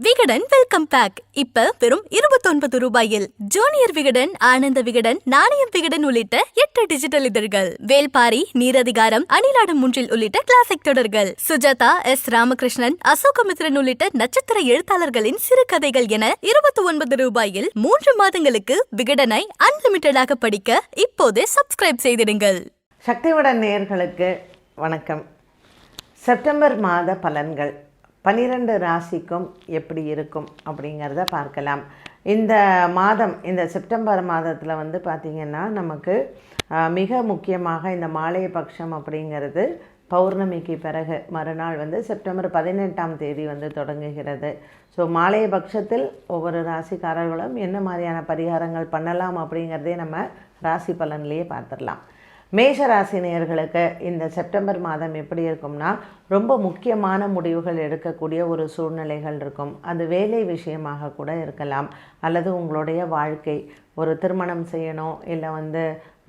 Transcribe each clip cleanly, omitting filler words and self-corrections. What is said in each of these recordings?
Vikatan welcome back இப்ப வெறும் 29 ரூபாயில் ஜூனியர் விகடன், ஆனந்த விகடன், நாணயம் விகடன் உள்ளிட்ட 8 டிஜிட்டல் இதழ்கள், வேல்பாரி, நீரதிகாரம், அணிலாடும் முன்றில் உள்ளிட்ட கிளாசிக் தொடர்கள், சுஜாதா, எஸ். ராமகிருஷ்ணன், அசோகமித்ரன் உள்ளிட்ட நட்சத்திர எழுத்தாளர்களின் சிறுகதைகள் என 29 ரூபாயில் 3 மாதங்களுக்கு விகடனை அன்லிமிட்டடாக படிக்க இப்போதே சப்ஸ்கிரைப் செய்திடுங்கள். சக்திவிகடன் நேயர்களுக்கு வணக்கம். செப்டம்பர் மாத பலன்கள் 12 ராசிக்கும் எப்படி இருக்கும் அப்படிங்கிறத பார்க்கலாம். இந்த மாதம், இந்த செப்டம்பர் மாதத்தில் பார்த்திங்கன்னா நமக்கு மிக முக்கியமாக இந்த மாலை பட்சம் அப்படிங்கிறது பௌர்ணமிக்கு பிறகு மறுநாள் செப்டம்பர் 18ஆம் தேதி தொடங்குகிறது. ஸோ மாலை பட்சத்தில் ஒவ்வொரு ராசிக்காரர்களும் என்ன மாதிரியான பரிகாரங்கள் பண்ணலாம் அப்படிங்கிறதே நம்ம ராசி பலன்லேயே பார்த்துடலாம். மேஷ ராசி நேயர்களுக்கு இந்த செப்டம்பர் மாதம் எப்படி இருக்கும்னா, ரொம்ப முக்கியமான முடிவுகள் எடுக்கக்கூடிய ஒரு சூழ்நிலைகள் இருக்கும். அது வேலை விஷயமாக கூட இருக்கலாம், அல்லது உங்களுடைய வாழ்க்கை, ஒரு திருமணம் செய்யணும், இல்லை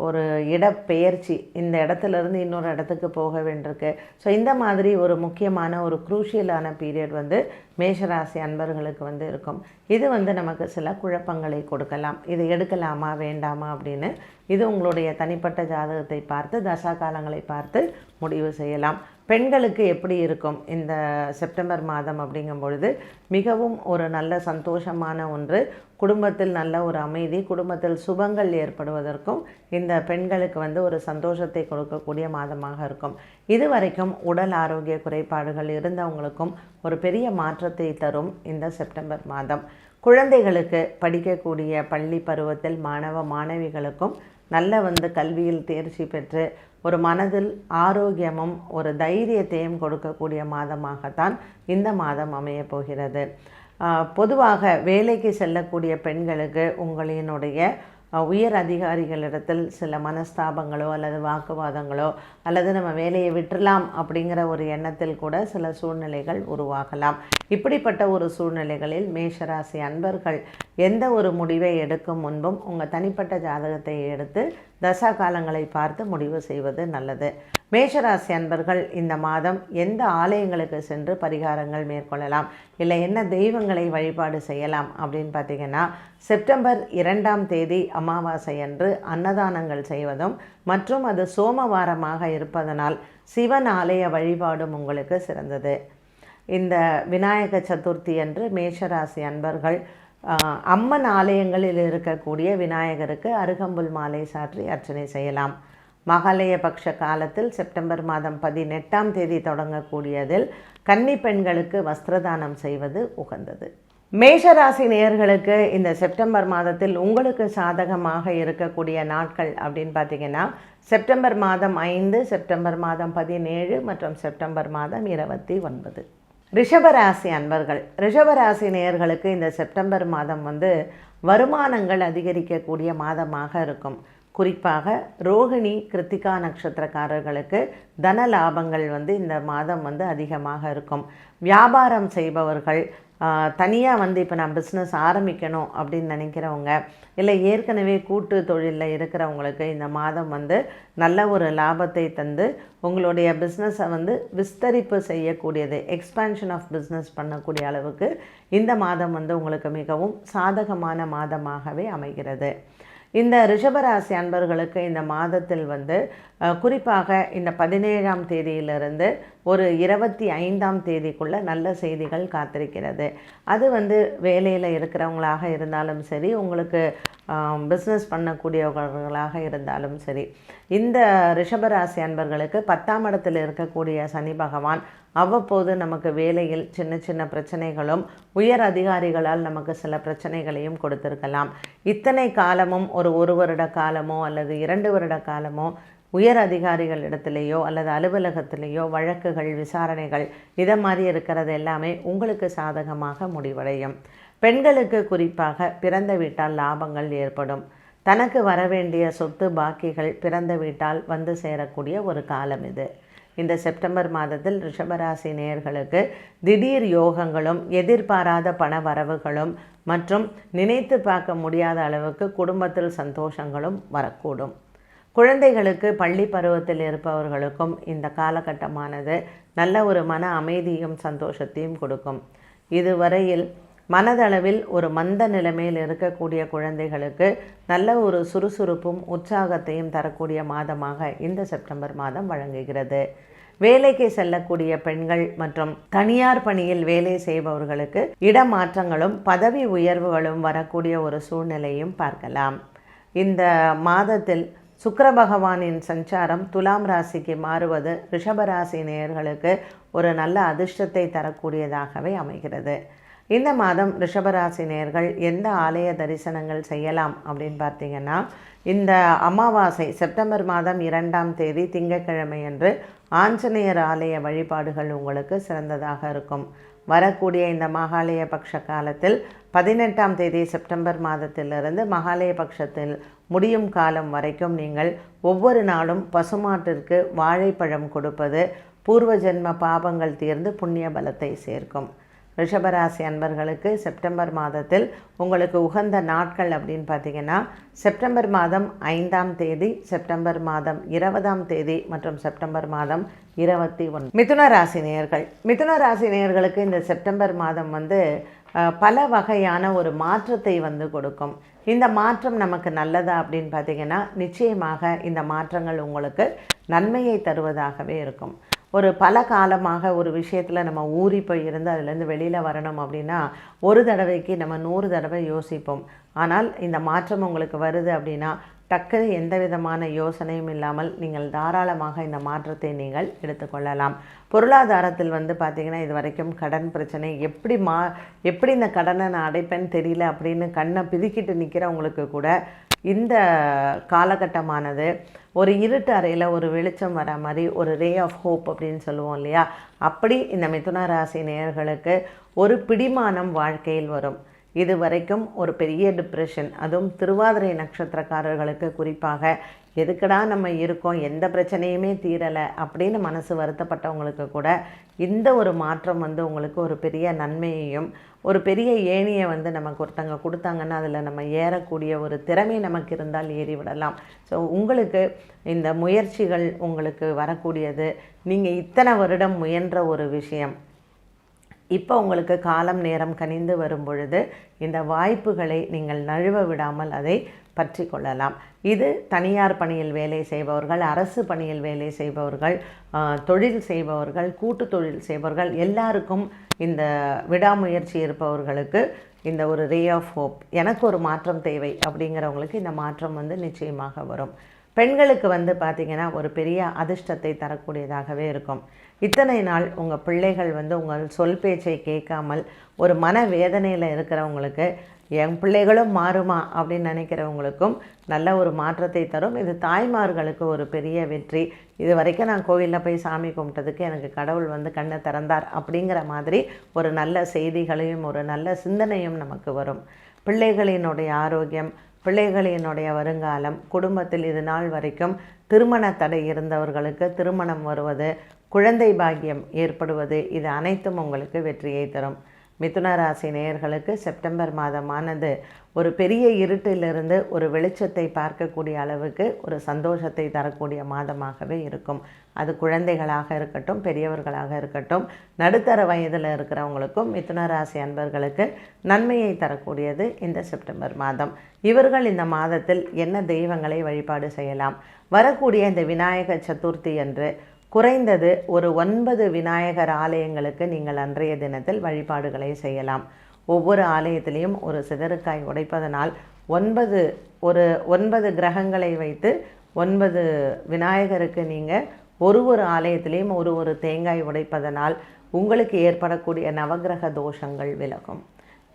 ஒரு இடப்பெயர்ச்சி, இந்த இடத்துலேருந்து இன்னொரு இடத்துக்கு போக வேண்டியிருக்கு. ஸோ இந்த மாதிரி ஒரு முக்கியமான ஒரு குரூஷியலான பீரியட் மேஷராசி அன்பர்களுக்கு இருக்கும். இது நமக்கு சில குழப்பங்களை கொடுக்கலாம். இது எடுக்கலாமா வேண்டாமா அப்படின்னு இது உங்களுடைய தனிப்பட்ட ஜாதகத்தை பார்த்து, தசா காலங்களை பார்த்து முடிவு செய்யலாம். பெண்களுக்கு எப்படி இருக்கும் இந்த செப்டம்பர் மாதம் அப்படிங்கும் பொழுது, மிகவும் ஒரு நல்ல சந்தோஷமான ஒன்று, குடும்பத்தில் நல்ல ஒரு அமைதி, குடும்பத்தில் சுபங்கள் ஏற்படுவதற்கும் இந்த பெண்களுக்கு ஒரு சந்தோஷத்தை கொடுக்கக்கூடிய மாதமாக இருக்கும். இதுவரைக்கும் உடல் ஆரோக்கிய குறைபாடுகள் இருந்தவங்களுக்கும் ஒரு பெரிய மாற்றத்தை தரும் இந்த செப்டம்பர் மாதம். குழந்தைகளுக்கு படிக்கக்கூடிய பள்ளி பருவத்தில் மாணவ மாணவிகளுக்கும் நல்ல கல்வியில் தேர்ச்சி பெற்று ஒரு மனதில் ஆரோக்கியமும் ஒரு தைரியத்தையும் கொடுக்கக்கூடிய மாதமாகத்தான் இந்த மாதம் அமைய போகிறது. பொதுவாக வேலைக்கு செல்லக்கூடிய பெண்களுக்கு உங்களினுடைய உயர் அதிகாரிகளிடத்தில் சில மனஸ்தாபங்களோ அல்லது வாக்குவாதங்களோ, அல்லது நம்ம வேலையை விட்டுறலாம் அப்படிங்கிற ஒரு எண்ணத்தில் கூட சில சூழ்நிலைகள் உருவாகலாம். இப்படிப்பட்ட ஒரு சூழ்நிலைகளில் மேஷராசி அன்பர்கள் எந்த ஒரு முடிவை எடுக்கும் முன்பும் உங்கள் தனிப்பட்ட ஜாதகத்தை எடுத்து தசா காலங்களை பார்த்து முடிவு செய்வது நல்லது. மேஷராசி அன்பர்கள் இந்த மாதம் எந்த ஆலயங்களுக்கு சென்று பரிகாரங்கள் மேற்கொள்ளலாம், இல்லை என்ன தெய்வங்களை வழிபாடு செய்யலாம் அப்படின்னு பார்த்திங்கன்னா, செப்டம்பர் 2ஆம் தேதி அமாவாசை அன்று அன்னதானங்கள் செய்வதும் மற்றும் அது சோமவாரமாக இருப்பதனால் சிவன் ஆலய வழிபாடும் உங்களுக்கு சிறந்தது. இந்த விநாயக சதுர்த்தி அன்று மேஷராசி அன்பர்கள் அம்மன் ஆலயங்களில் இருக்கக்கூடிய விநாயகருக்கு அருகம்புல் மாலை சாற்றி அர்ச்சனை செய்யலாம். மகாலய பட்ச காலத்தில் செப்டம்பர் மாதம் 18ஆம் தேதி தொடங்கக்கூடியதில் கன்னி பெண்களுக்கு வஸ்திரதானம் செய்வது உகந்தது. மேஷராசி நேயர்களுக்கு இந்த செப்டம்பர் மாதத்தில் உங்களுக்கு சாதகமாக இருக்கக்கூடிய நாட்கள் அப்படின்னு பார்த்திங்கன்னா, செப்டம்பர் மாதம் 5, செப்டம்பர் மாதம் 17 மற்றும் செப்டம்பர் மாதம் 29. ரிஷபராசி அன்பர்கள், ரிஷபராசி நேயர்களுக்கு இந்த செப்டம்பர் மாதம் வருமானங்கள் அதிகரிக்கக்கூடிய மாதமாக இருக்கும். குறிப்பாக ரோகிணி, கிருத்திகா நட்சத்திரக்காரர்களுக்கு தன லாபங்கள் இந்த மாதம் அதிகமாக இருக்கும். வியாபாரம் செய்பவர்கள், தனியாக இப்போ நான் பிஸ்னஸ் ஆரம்பிக்கணும் அப்படின்னு நினைக்கிறவங்க, இல்லை ஏற்கனவே கூட்டு தொழிலில் இருக்கிறவங்களுக்கு இந்த மாதம் நல்ல ஒரு லாபத்தை தந்து உங்களுடைய பிஸ்னஸை விஸ்தரிப்பு செய்யக்கூடியது, எக்ஸ்பான்ஷன் ஆஃப் பிஸ்னஸ் பண்ணக்கூடிய அளவுக்கு இந்த மாதம் உங்களுக்கு மிகவும் சாதகமான மாதமாகவே அமைகிறது. இந்த ரிஷபராசி அன்பர்களுக்கு இந்த மாதத்தில் குறிப்பாக இந்த 17ஆம் தேதியிலிருந்து ஒரு 25ஆம் தேதிக்குள்ளே நல்ல செய்திகள் காத்திருக்கிறது. அது வேலையில் இருக்கிறவங்களாக இருந்தாலும் சரி, உங்களுக்கு பிஸ்னஸ் பண்ணக்கூடியவர்களாக இருந்தாலும் சரி, இந்த ரிஷபராசி அன்பர்களுக்கு 10ஆம் இடத்தில் இருக்கக்கூடிய சனி பகவான் அவ்வப்போது நமக்கு வேலையில் சின்ன சின்ன பிரச்சனைகளும், உயர் அதிகாரிகளால் நமக்கு சில பிரச்சனைகளையும் கொடுத்திருக்கலாம். இத்தனை காலமும் ஒரு வருட காலமோ அல்லது 2 வருட காலமோ உயர் அதிகாரிகள் இடத்துலையோ அல்லது அலுவலகத்திலேயோ வழக்குகள், விசாரணைகள் இதை மாதிரி இருக்கிறது எல்லாமே உங்களுக்கு சாதகமாக முடிவடையும். பெண்களுக்கு குறிப்பாக பிறந்த வீட்டால் லாபங்கள் ஏற்படும். தனக்கு வரவேண்டிய சொத்து பாக்கிகள் பிறந்த வீட்டால் சேரக்கூடிய ஒரு காலம் இது. இந்த செப்டம்பர் மாதத்தில் ரிஷபராசி நேயர்களுக்கு திடீர் யோகங்களும், எதிர்பாராத பண வரவுகளும் மற்றும் நினைத்து பார்க்க முடியாத அளவுக்கு குடும்பத்தில் சந்தோஷங்களும் வரக்கூடும். குழந்தைகளுக்கு பள்ளி பருவத்தில் இருப்பவர்களுக்கும் இந்த காலகட்டமானது நல்ல ஒரு மன அமைதியும் சந்தோஷத்தையும் கொடுக்கும். இதுவரையில் மனதளவில் ஒரு மந்த நிலைமையில் இருக்கக்கூடிய குழந்தைகளுக்கு நல்ல ஒரு சுறுசுறுப்பும் உற்சாகத்தையும் தரக்கூடிய மாதமாக இந்த செப்டம்பர் மாதம் வழங்குகிறது. வேலைக்கு செல்லக்கூடிய பெண்கள் மற்றும் தனியார் பணியில் வேலை செய்பவர்களுக்கு இடமாற்றங்களும் பதவி உயர்வுகளும் வரக்கூடிய ஒரு சூழ்நிலையும் பார்க்கலாம். இந்த மாதத்தில் சுக்கிர பகவானின் சஞ்சாரம் துலாம் ராசிக்கு மாறுவது ரிஷபராசி நேயர்களுக்கு ஒரு நல்ல அதிர்ஷ்டத்தை தரக்கூடியதாகவே அமைகிறது. இந்த மாதம் ரிஷபராசி நேயர்கள் எந்த ஆலய தரிசனங்கள் செய்யலாம் அப்படின்னு பார்த்தீங்கன்னா, இந்த அமாவாசை செப்டம்பர் மாதம் 2ஆம் தேதி திங்கட்கிழமை அன்று ஆஞ்சநேயர் ஆலய வழிபாடுகள் உங்களுக்கு சிறந்ததாக இருக்கும். வரக்கூடிய இந்த மகாலய பட்ச காலத்தில் 18ஆம் தேதி செப்டம்பர் மாதத்திலிருந்து மகாலய பட்சத்தில் முடியும் காலம் வரைக்கும் நீங்கள் ஒவ்வொரு நாளும் பசுமாட்டிற்கு வாழைப்பழம் கொடுப்பது பூர்வ ஜென்ம பாவங்கள் தீர்ந்து புண்ணிய பலத்தை சேர்க்கும். ரிஷபராசி அன்பர்களுக்கு செப்டம்பர் மாதத்தில் உங்களுக்கு உகந்த நாட்கள் அப்படின்னு பார்த்தீங்கன்னா, செப்டம்பர் மாதம் 5ஆம் தேதி, செப்டம்பர் மாதம் 20ஆம் தேதி மற்றும் செப்டம்பர் மாதம் 21. மிதுன ராசி நேயர்கள், மிதுன ராசி நேயர்களுக்கு இந்த செப்டம்பர் மாதம் பல வகையான ஒரு மாற்றத்தை கொடுக்கும். இந்த மாற்றம் நமக்கு நல்லதா அப்படின்னு பார்த்தீங்கன்னா, நிச்சயமாக இந்த மாற்றங்கள் உங்களுக்கு நன்மையை தருவதாகவே இருக்கும். ஒரு பல காலமாக ஒரு விஷயத்தில் நம்ம ஊறி போய் இருந்து அதுலேருந்து வெளியில் வரணும் அப்படின்னா ஒரு தடவைக்கு நம்ம 100 தடவை யோசிப்போம். ஆனால் இந்த மாற்றம் உங்களுக்கு வருது அப்படின்னா டக்குனு எந்த விதமான யோசனையும் இல்லாமல் நீங்கள் தாராளமாக இந்த மாற்றத்தை நீங்கள் எடுத்துக்கொள்ளலாம். பொருளாதாரத்தில் பார்த்திங்கன்னா, இது வரைக்கும் கடன் பிரச்சனை எப்படி இந்த கடனை நான் அடைப்பேன்னு தெரியல அப்படின்னு கண்ணை பிதுக்கிட்டு நிற்கிறவங்களுக்கு கூட இந்த காலகட்டமானது ஒரு இருட்டு அறையில் ஒரு வெளிச்சம் வர மாதிரி ஒரு ரே ஆஃப் ஹோப் அப்படின்னு சொல்லுவோம் இல்லையா, அப்படி இந்த மிதுன ராசி நேயர்களுக்கு ஒரு பிடிமானம் வாழ்க்கையில் வரும். இது வரைக்கும் ஒரு பெரிய டிப்ரெஷன், அதுவும் திருவாதிரை நட்சத்திரக்காரர்களுக்கு குறிப்பாக எதுக்கடா நம்ம இருக்கோம், எந்த பிரச்சனையுமே தீரலை அப்படின்னு மனசு வருத்தப்பட்டவங்களுக்கு கூட இந்த ஒரு மாற்றம் உங்களுக்கு ஒரு பெரிய நன்மையையும் ஒரு பெரிய ஏணியை நமக்கு ஒருத்தங்க கொடுத்தாங்கன்னா அதில் நம்ம ஏறக்கூடிய ஒரு திறமை நமக்கு இருந்தால் ஏறி விடலாம். ஸோ உங்களுக்கு இந்த முயற்சிகள் உங்களுக்கு வரக்கூடியது, நீங்கள் இத்தனை வருடம் முயன்ற ஒரு விஷயம் இப்போ உங்களுக்கு காலம் நேரம் கனிந்து வரும் பொழுது இந்த வாய்ப்புகளை நீங்கள் நழுவ விடாமல் அதை பற்றி கொள்ளலாம். இது தனியார் பணியில் வேலை செய்பவர்கள், அரசு பணியில் வேலை செய்பவர்கள், தொழில் செய்பவர்கள், கூட்டு தொழில் செய்பவர்கள் எல்லாருக்கும் இந்த விடாமுயற்சி இருப்பவர்களுக்கு இந்த ஒரு ரே ஆஃப் ஹோப், எனக்கு ஒரு மாற்றம் தேவை அப்படிங்கிறவங்களுக்கு இந்த மாற்றம் நிச்சயமாக வரும். பெண்களுக்கு பார்த்திங்கன்னா ஒரு பெரிய அதிர்ஷ்டத்தை தரக்கூடியதாகவே இருக்கும். இத்தனை நாள் உங்கள் பிள்ளைகள் உங்கள் சொல் பேச்சை கேட்காமல் ஒரு மன வேதனையில் இருக்கிறவங்களுக்கு என் பிள்ளைகளும் மாறுமா அப்படின்னு நினைக்கிறவங்களுக்கும் நல்ல ஒரு மாற்றத்தை தரும். இது தாய்மார்களுக்கு ஒரு பெரிய வெற்றி. இது வரைக்கும் நான் கோவிலில் போய் சாமி கும்பிட்டதுக்கு எனக்கு கடவுள் கண்ணை திறந்தார் அப்படிங்கிற மாதிரி ஒரு நல்ல செய்திகளையும் ஒரு நல்ல சிந்தனையும் நமக்கு வரும். பிள்ளைகளினுடைய ஆரோக்கியம், பிள்ளைகளினுடைய வருங்காலம், குடும்பத்தில் இது நாள் வரைக்கும் திருமண தடை இருந்தவர்களுக்கு திருமணம் வருவது, குழந்தை பாக்கியம் ஏற்படுவது, இது அனைத்தும் உங்களுக்கு வெற்றியை தரும். மிதுன ராசி நேயர்களுக்கு செப்டம்பர் மாதமானது ஒரு பெரிய இருட்டிலிருந்து ஒரு வெளிச்சத்தை பார்க்கக்கூடிய அளவுக்கு ஒரு சந்தோஷத்தை தரக்கூடிய மாதமாகவே இருக்கும். அது குழந்தைகளாக இருக்கட்டும், பெரியவர்களாக இருக்கட்டும், நடுத்தர வயதில் இருக்கிறவங்களுக்கும் மிதுன ராசி அன்பர்களுக்கு நன்மையை தரக்கூடியது இந்த செப்டம்பர் மாதம். இவர்கள் இந்த மாதத்தில் என்ன தெய்வங்களை வழிபாடு செய்யலாம்? வரக்கூடிய இந்த விநாயக சதுர்த்தி அன்று குறைந்தது ஒரு 9 விநாயகர் ஆலயங்களுக்கு நீங்கள் அன்றைய தினத்தில் வழிபாடுகளை செய்யலாம். ஒவ்வொரு ஆலயத்திலையும் ஒரு சிதறுக்காய் உடைப்பதனால் 9 கிரகங்களை வைத்து 9 விநாயகருக்கு நீங்கள் ஒரு ஆலயத்திலையும் ஒரு தேங்காய் உடைப்பதனால் உங்களுக்கு ஏற்படக்கூடிய நவகிரக தோஷங்கள் விலகும்.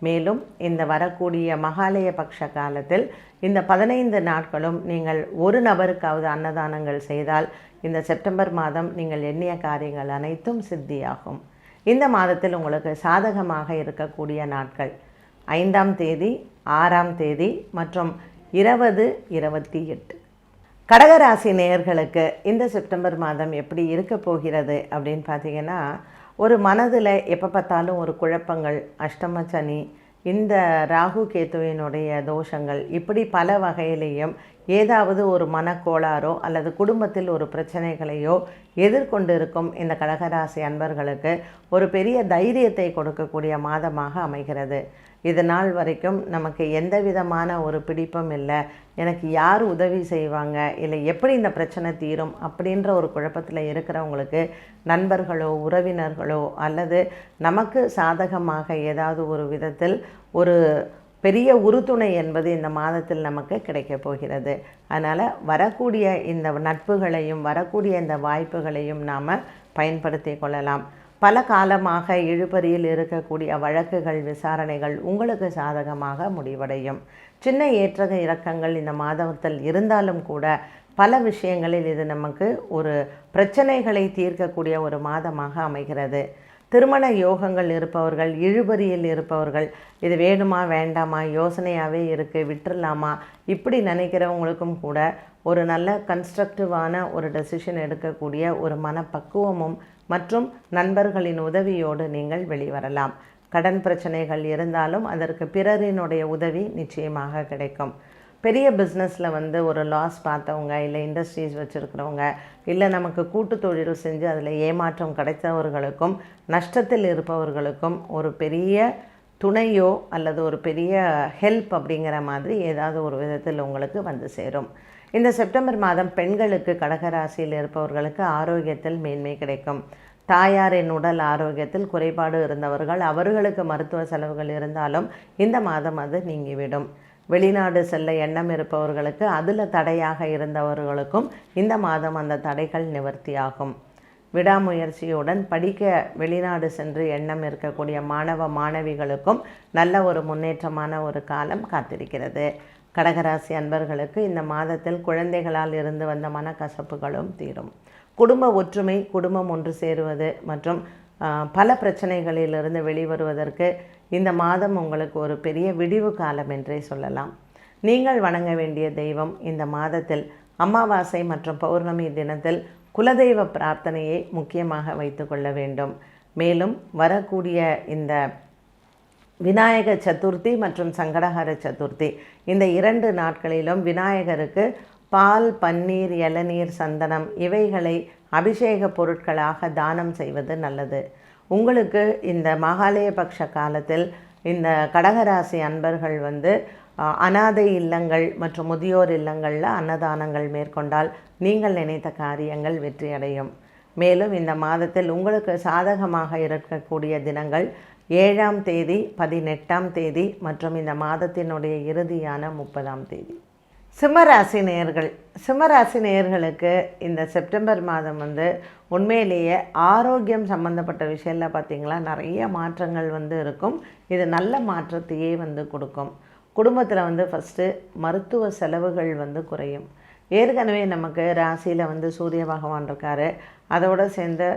மேலும் இந்த வரக்கூடிய மகாலய பட்ச காலத்தில் இந்த 15 நாட்களும் நீங்கள் ஒரு நபருக்காவது அன்னதானங்கள் செய்தால் இந்த செப்டம்பர் மாதம் நீங்கள் எண்ணிய காரியங்கள் அனைத்தும் சித்தியாகும். இந்த மாதத்தில் உங்களுக்கு சாதகமாக இருக்கக்கூடிய நாட்கள் 5ஆம் தேதி, 6ஆம் தேதி மற்றும் 20, 28. கடகராசி நேயர்களுக்கு இந்த செப்டம்பர் மாதம் எப்படி இருக்க போகிறது அப்படின்னு பார்த்தீங்கன்னா, ஒரு மனதில் எப்போ பார்த்தாலும் ஒரு குழப்பங்கள், அஷ்டம சனி, இந்த ராகு கேத்துவினுடைய தோஷங்கள், இப்படி பல வகையிலையும் ஏதாவது ஒரு மனக்கோளாறோ அல்லது குடும்பத்தில் ஒரு பிரச்சனைகளையோ எதிர்கொண்டு இருக்கும் இந்த கடகராசி அன்பர்களுக்கு ஒரு பெரிய தைரியத்தை கொடுக்கக்கூடிய மாதமாக அமைகிறது. இது நாள் வரைக்கும் நமக்கு எந்த விதமான ஒரு பிடிப்பும் இல்லை, எனக்கு யார் உதவி செய்வாங்க, இல்லை எப்படி இந்த பிரச்சனை தீரும் அப்படின்ற ஒரு குழப்பத்தில் இருக்கிறவங்களுக்கு நண்பர்களோ உறவினர்களோ அல்லது நமக்கு சாதகமாக ஏதாவது ஒரு விதத்தில் ஒரு பெரிய உறுதுணை என்பது இந்த மாதத்தில் நமக்கு கிடைக்கப் போகிறது. அதனால் வரக்கூடிய இந்த நட்புகளையும் வரக்கூடிய இந்த வாய்ப்புகளையும் நாம் பயன்படுத்தி கொள்ளலாம். பல காலமாக இழுபறியில் இருக்கக்கூடிய வழக்குகள் விசாரணைகள் உங்களுக்கு சாதகமாக முடிவடையும். சின்ன ஏற்ற இறக்கங்கள் இந்த மாதத்தில் இருந்தாலும் கூட பல விஷயங்களில் இது நமக்கு ஒரு பிரச்சனைகளை தீர்க்கக்கூடிய ஒரு மாதமாக அமைகிறது. திருமண யோகங்கள் இருப்பவர்கள், இழுபறியில் இருப்பவர்கள், இது வேணுமா வேண்டாமா யோசனையாகவே இருக்குது விட்டுடலாமா இப்படி நினைக்கிறவங்களுக்கும் கூட ஒரு நல்ல கன்ஸ்ட்ரக்டிவான ஒரு டெசிஷன் எடுக்கக்கூடிய ஒரு மனப்பக்குவமும் மற்றும் நண்பர்களின் உதவியோடு நீங்கள் வெளிவரலாம். கடன் பிரச்சனைகள் இருந்தாலும் அதற்கு பிறரினுடைய உதவி நிச்சயமாக கிடைக்கும். பெரிய பிஸ்னஸில் ஒரு லாஸ் பார்த்தவங்க, இல்லை இண்டஸ்ட்ரீஸ் வச்சுருக்கிறவங்க, இல்லை நமக்கு கூட்டு தொழில் செஞ்சு அதில் ஏமாற்றம் கிடைத்தவர்களுக்கும் நஷ்டத்தில் இருப்பவர்களுக்கும் ஒரு பெரிய துணையோ அல்லது ஒரு பெரிய ஹெல்ப் அப்படிங்கிற மாதிரி ஏதாவது ஒரு விதத்தில் உங்களுக்கு வந்து சேரும். இந்த செப்டம்பர் மாதம் பெண்களுக்கு கடகராசியில் இருப்பவர்களுக்கு ஆரோக்கியத்தில் மேன்மை கிடைக்கும். தாயாரின் உடல் ஆரோக்கியத்தில் குறைபாடு இருந்தவர்கள், அவர்களுக்கு மருத்துவ செலவுகள் இருந்தாலும் இந்த மாதம் அது நீங்கிவிடும். வெளிநாடு செல்ல எண்ணம் இருப்பவர்களுக்கு, அதில் தடையாக இருந்தவர்களுக்கும் இந்த மாதம் அந்த தடைகள் நிவர்த்தியாகும். விடாமுயற்சியுடன் படிக்க வெளிநாடு சென்று எண்ணம் இருக்கக்கூடிய மாணவ மாணவிகளுக்கும் நல்ல ஒரு முன்னேற்றமான ஒரு காலம் காத்திருக்கிறது. கடகராசி அன்பர்களுக்கு இந்த மாதத்தில் குழந்தைகளால் இருந்து வந்த மனக்கசப்புகளும் தீரும். குடும்ப ஒற்றுமை, குடும்பம் ஒன்று சேருவது மற்றும் பல பிரச்சனைகளிலிருந்து வெளிவருவதற்கு இந்த மாதம் உங்களுக்கு ஒரு பெரிய விடிவு காலம் என்றே சொல்லலாம். நீங்கள் வணங்க வேண்டிய தெய்வம் இந்த மாதத்தில் அமாவாசை மற்றும் பௌர்ணமி தினத்தில் குலதெய்வ பிரார்த்தனையை முக்கியமாக வைத்து கொள்ள வேண்டும். மேலும் வரக்கூடிய இந்த விநாயக சதுர்த்தி மற்றும் சங்கடஹர சதுர்த்தி இந்த 2 நாட்களிலும் விநாயகருக்கு பால், பன்னீர், இளநீர், சந்தனம் இவைகளை அபிஷேக பொருட்களாக தானம் செய்வது நல்லது. உங்களுக்கு இந்த மகாலயபக்ஷ காலத்தில் இந்த கடகராசி அன்பர்கள் அனாதை இல்லங்கள் மற்றும் முதியோர் இல்லங்களில் அன்னதானங்கள் மேற்கொண்டால் நீங்கள் நினைத்த காரியங்கள் வெற்றியடையும். மேலும் இந்த மாதத்தில் உங்களுக்கு சாதகமாக இருக்கக்கூடிய தினங்கள் 7ஆம் தேதி, 18ஆம் தேதி மற்றும் இந்த மாதத்தினுடைய இறுதியான 30ஆம் தேதி. சிம்மராசி நேயர்களுக்கு இந்த செப்டம்பர் மாதம் உண்மையிலேயே ஆரோக்கியம் சம்மந்தப்பட்ட விஷயத்தில் பார்த்திங்களா நிறைய மாற்றங்கள் இருக்கும். இது நல்ல மாற்றத்தையே கொடுக்கும். குடும்பத்தில் ஃபஸ்ட்டு மருத்துவ செலவுகள் குறையும். ஏற்கனவே நமக்கு ராசியில் சூரிய பகவான் இருக்கார், அதோடு சேர்ந்து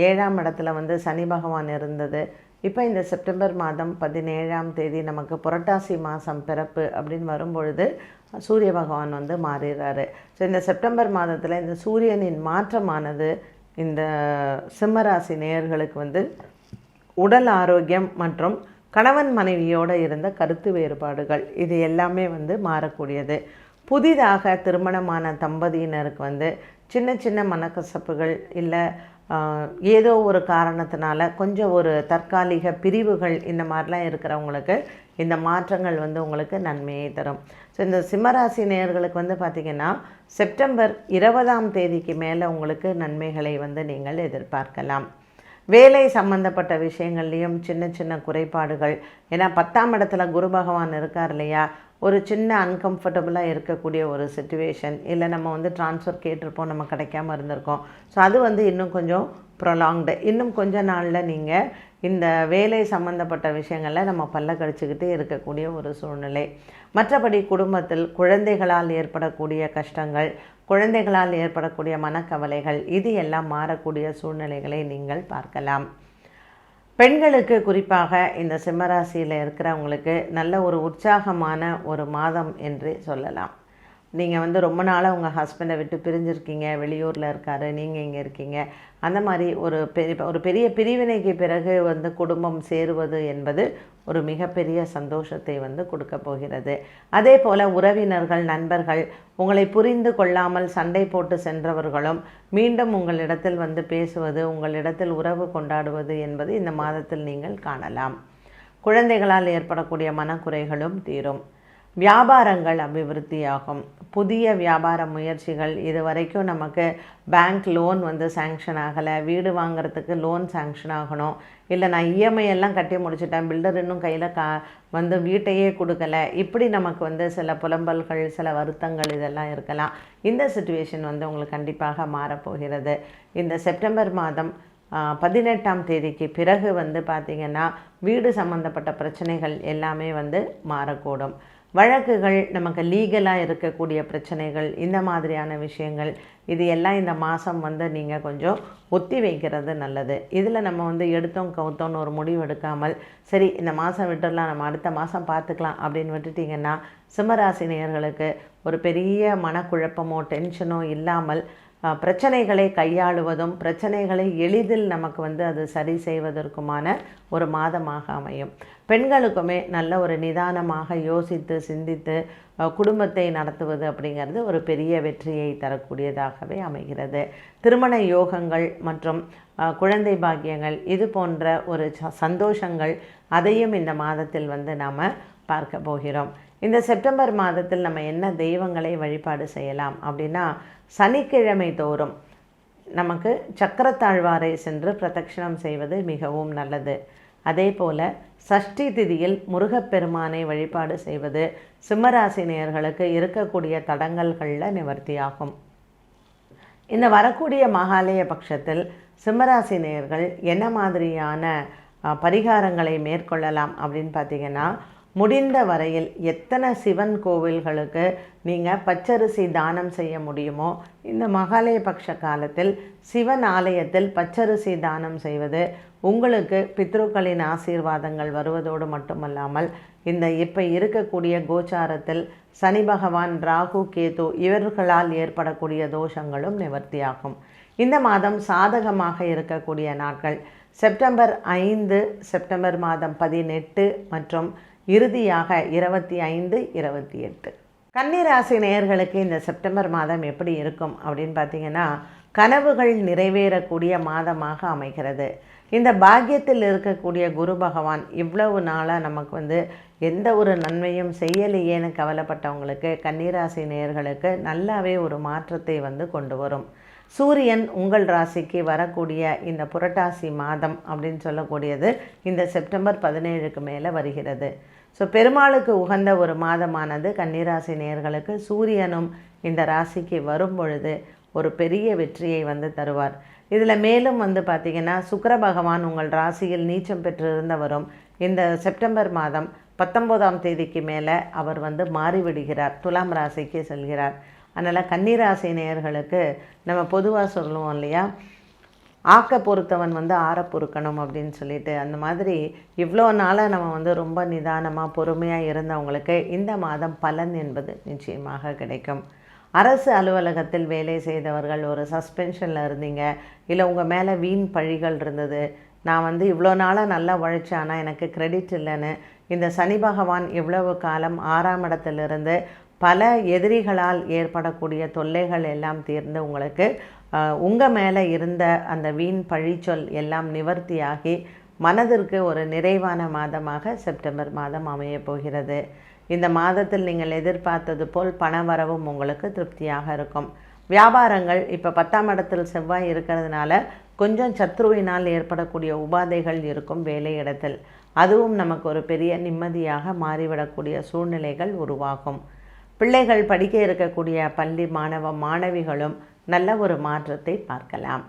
7ஆம் இடத்துல சனி பகவான் இருந்தது. இப்போ இந்த செப்டம்பர் மாதம் 17ஆம் தேதி நமக்கு புரட்டாசி மாதம் பிறப்பு அப்படின்னு வரும்பொழுது சூரிய பகவான் மாறிடுறாரு. ஸோ இந்த செப்டம்பர் மாதத்தில் இந்த சூரியனின் மாற்றமானது இந்த சிம்மராசி நேயர்களுக்கு உடல் ஆரோக்கியம் மற்றும் கணவன் மனைவியோடு இருந்த கருத்து வேறுபாடுகள் இது எல்லாமே மாறக்கூடியது. புதிதாக திருமணமான தம்பதியினருக்கு சின்ன சின்ன மனக்கசப்புகள் இல்லை ஏதோ ஒரு காரணத்தினால கொஞ்சம் ஒரு தற்காலிக பிரிவுகள் இந்த மாதிரிலாம் இருக்கிறவங்களுக்கு இந்த மாற்றங்கள் உங்களுக்கு நன்மையை தரும். ஸோ இந்த சிம்மராசி நேயர்களுக்கு பார்த்திங்கன்னா செப்டம்பர் 20ஆம் தேதிக்கு மேலே உங்களுக்கு நன்மைகளை நீங்கள் எதிர்பார்க்கலாம். வேலை சம்பந்தப்பட்ட விஷயங்கள்லேயும் சின்ன சின்ன குறைபாடுகள், ஏன்னா 10ஆம் இடத்துல குரு பகவான் இருக்கார் இல்லையா, ஒரு சின்ன அன்கம்ஃபர்டபுளாக இருக்கக்கூடிய ஒரு சிச்சுவேஷன், இல்லை நம்ம ட்ரான்ஸ்ஃபர் கேட்டிருப்போம் நம்ம கிடைக்காம இருந்திருக்கோம். ஸோ அது இன்னும் கொஞ்சம் ப்ரொலாங்டு, இன்னும் கொஞ்ச நாளில் நீங்கள் இந்த வேலை சம்மந்தப்பட்ட விஷயங்களில் நம்ம பல்ல கடிச்சிக்கிட்டே இருக்கக்கூடிய ஒரு சூழ்நிலை. மற்றபடி குடும்பத்தில் குழந்தைகளால் ஏற்படக்கூடிய கஷ்டங்கள், குழந்தைகளால் ஏற்படக்கூடிய மனக்கவலைகள் இது எல்லாம் மாறக்கூடிய சூழ்நிலைகளை நீங்கள் பார்க்கலாம். பெண்களுக்கு குறிப்பாக இந்த சிம்மராசியில் இருக்கிறவங்களுக்கு நல்ல ஒரு உற்சாகமான ஒரு மாதம் என்றே சொல்லலாம். நீங்கள் வந்து ரொம்ப நாளாக உங்கள் ஹஸ்பண்டை விட்டு பிரிஞ்சிருக்கீங்க, வெளியூரில் இருக்கார், நீங்கள் இங்கே இருக்கீங்க, அந்த மாதிரி ஒரு பெரிய பிரிவினைக்கு பிறகு வந்து குடும்பம் சேருவது என்பது ஒரு மிகப்பெரிய சந்தோஷத்தை வந்து கொடுக்க போகிறது. அதே போல் உறவினர்கள், நண்பர்கள், உங்களை புரிந்து கொள்ளாமல் சண்டை போட்டு சென்றவர்களும் மீண்டும் உங்களிடத்தில் வந்து பேசுவது, உங்களிடத்தில் உறவு கொண்டாடுவது என்பது இந்த மாதத்தில் நீங்கள் காணலாம். குழந்தைகளால் ஏற்படக்கூடிய மனக்குறைகளும் தீரும். வியாபாரங்கள் அபிவிருத்தியாகும். புதிய வியாபார முயற்சிகள், இது வரைக்கும் நமக்கு பேங்க் லோன் வந்து சேங்ஷன் ஆகலை, வீடு வாங்கிறதுக்கு லோன் சேங்ஷன் ஆகணும், இல்லை நான் இஎம்ஐ எல்லாம் கட்டி முடிச்சிட்டேன், பில்டர் இன்னும் கையில் வந்து வீட்டையே கொடுக்கல, இப்படி நமக்கு வந்து சில புலம்பல்கள், சில வருத்தங்கள் இதெல்லாம் இருக்கலாம். இந்த சிச்சுவேஷன் வந்து உங்களுக்கு கண்டிப்பாக மாறப்போகிறது. இந்த செப்டம்பர் மாதம் 18ஆம் தேதிக்கு பிறகு வந்து பார்த்திங்கன்னா வீடு சம்மந்தப்பட்ட பிரச்சனைகள் எல்லாமே வந்து மாறக்கூடும். வழக்குகள், நமக்கு லீகலாக இருக்கக்கூடிய பிரச்சனைகள், இந்த மாதிரியான விஷயங்கள், இது எல்லாம் இந்த மாதம் வந்து நீங்கள் கொஞ்சம் ஒத்தி வைக்கிறது நல்லது. இதில் நம்ம வந்து எடுத்தோம் கவுத்தோன்னு ஒரு முடிவு எடுக்காமல், சரி இந்த மாதம் விட்டுடலாம், நம்ம அடுத்த மாதம் பார்த்துக்கலாம் அப்படின்னு விட்டுட்டிங்கன்னா சிம்மராசி நேயர்களுக்கு ஒரு பெரிய மனக்குழப்பமோ டென்ஷனோ இல்லாமல் பிரச்சனைகளை கையாளுவதும், பிரச்சனைகளை எளிதில் நமக்கு வந்து அது சரி செய்வதற்குமான ஒரு மாதமாக அமையும். பெண்களுக்குமே நல்ல ஒரு நிதானமாக யோசித்து சிந்தித்து குடும்பத்தை நடத்துவது அப்படிங்கிறது ஒரு பெரிய வெற்றியை தரக்கூடியதாகவே அமைகிறது. திருமண யோகங்கள் மற்றும் குழந்தை பாக்கியங்கள், இது போன்ற ஒரு சந்தோஷங்கள், அதையும் இந்த மாதத்தில் வந்து நாம் பார்க்க போகிறோம். இந்த செப்டம்பர் மாதத்தில் நம்ம என்ன தெய்வங்களை வழிபாடு செய்யலாம் அப்படின்னா, சனிக்கிழமை தோறும் நமக்கு சக்கரத்தாழ்வாரை சென்று பிரதட்சணம் செய்வது மிகவும் நல்லது. அதே போல் சஷ்டி திதியில் முருகப்பெருமானை வழிபாடு செய்வது சிம்மராசி நேயர்களுக்கு இருக்கக்கூடிய தடங்கல்களில் நிவர்த்தியாகும். இந்த வரக்கூடிய மகாலய பட்சத்தில் சிம்மராசி நேயர்கள் என்ன மாதிரியான பரிகாரங்களை மேற்கொள்ளலாம் அப்படின்னு பார்த்திங்கன்னா, முடிந்த வரையில் எத்தனை சிவன் கோவில்களுக்கு நீங்கள் பச்சரிசி தானம் செய்ய முடியுமோ இந்த மகாலய பட்ச காலத்தில் சிவன் ஆலயத்தில் பச்சரிசி தானம் செய்வது உங்களுக்கு பித்ருக்களின் ஆசீர்வாதங்கள் வருவதோடு மட்டுமல்லாமல், இந்த இப்போ இருக்கக்கூடிய கோச்சாரத்தில் சனி பகவான், ராகு, கேது இவர்களால் ஏற்படக்கூடிய தோஷங்களும் நிவர்த்தியாகும். இந்த மாதம் சாதகமாக இருக்கக்கூடிய நாட்கள் செப்டம்பர் 5, செப்டம்பர் மாதம் 18 மற்றும் இறுதியாக 25, 28. கன்னிராசி நேயர்களுக்கு இந்த செப்டம்பர் மாதம் எப்படி இருக்கும் அப்படின்னு பார்த்தீங்கன்னா, கனவுகள் நிறைவேறக்கூடிய மாதமாக அமைகிறது. இந்த பாக்கியத்தில் இருக்கக்கூடிய குரு பகவான் இவ்வளவு நாளாக நமக்கு வந்து எந்த ஒரு நன்மையும் செய்யலையேன்னு கவலைப்பட்டவங்களுக்கு, கன்னிராசி நேயர்களுக்கு நல்லாவே ஒரு மாற்றத்தை வந்து கொண்டு வரும். சூரியன் உங்கள் ராசிக்கு வரக்கூடிய இந்த புரட்டாசி மாதம் அப்படின்னு சொல்லக்கூடியது இந்த செப்டம்பர் 17க்கு மேலே வருகிறது. ஸோ பெருமாளுக்கு உகந்த ஒரு மாதமானது கன்னிராசி நேயர்களுக்கு சூரியனும் இந்த ராசிக்கு வரும் பொழுது ஒரு பெரிய வெற்றியை வந்து தருவார். இதில் மேலும் வந்து பார்த்திங்கன்னா, சுக்கிர பகவான் உங்கள் ராசியில் நீச்சம் பெற்றிருந்தவரும் இந்த செப்டம்பர் மாதம் 19ஆம் தேதிக்கு மேலே அவர் வந்து மாறிவிடுகிறார், துலாம் ராசிக்கு செல்கிறார். அதனால் கன்னிராசி நேயர்களுக்கு நம்ம பொதுவாக சொல்லுவோம் இல்லையா, ஆக்க பொறுத்தவன் வந்து ஆற பொறுக்கணும் அப்படின்னு சொல்லிட்டு, அந்த மாதிரி இவ்வளோ நாளாக நம்ம வந்து ரொம்ப நிதானமாக பொறுமையாக இருந்தவங்களுக்கு இந்த மாதம் பலன் என்பது நிச்சயமாக கிடைக்கும். அரசு அலுவலகத்தில் வேலை செய்தவர்கள் ஒரு சஸ்பென்ஷனில் இருந்தீங்க, இல்லை உங்கள் மேலே வீண் பழிகள் இருந்தது, நான் வந்து இவ்வளோ நாளாக நல்லா உழைச்சேன் ஆனால் எனக்கு கிரெடிட் இல்லைன்னு இந்த சனி பகவான் இவ்வளவு காலம் 6ஆம் இடத்திலிருந்து பல எதிரிகளால் ஏற்படக்கூடிய தொல்லைகள் எல்லாம் தீர்ந்து உங்களுக்கு உங்கள் மேலே இருந்த அந்த வீண் பழிச்சொல் எல்லாம் நிவர்த்தியாகி மனதிற்கு ஒரு நிறைவான மாதமாக செப்டம்பர் மாதம் அமையப் போகிறது. இந்த மாதத்தில் நீங்கள் எதிர்பார்த்தது போல் பணவரவும் உங்களுக்கு திருப்தியாக இருக்கும். வியாபாரங்கள் இப்போ 10ஆம் இடத்தில் செவ்வாய் இருக்கிறதுனால கொஞ்சம் சத்ருவினால் ஏற்படக்கூடிய உபாதைகள் இருக்கும் வேலையிடத்தில், அதுவும் நமக்கு ஒரு பெரிய நிம்மதியாக மாறிவிடக்கூடிய சூழ்நிலைகள் உருவாகும். பிள்ளைகள் படிக்க இருக்கக்கூடிய பள்ளி மாணவ மாணவிகளும் நல்ல ஒரு மாற்றத்தை பார்க்கலாம்.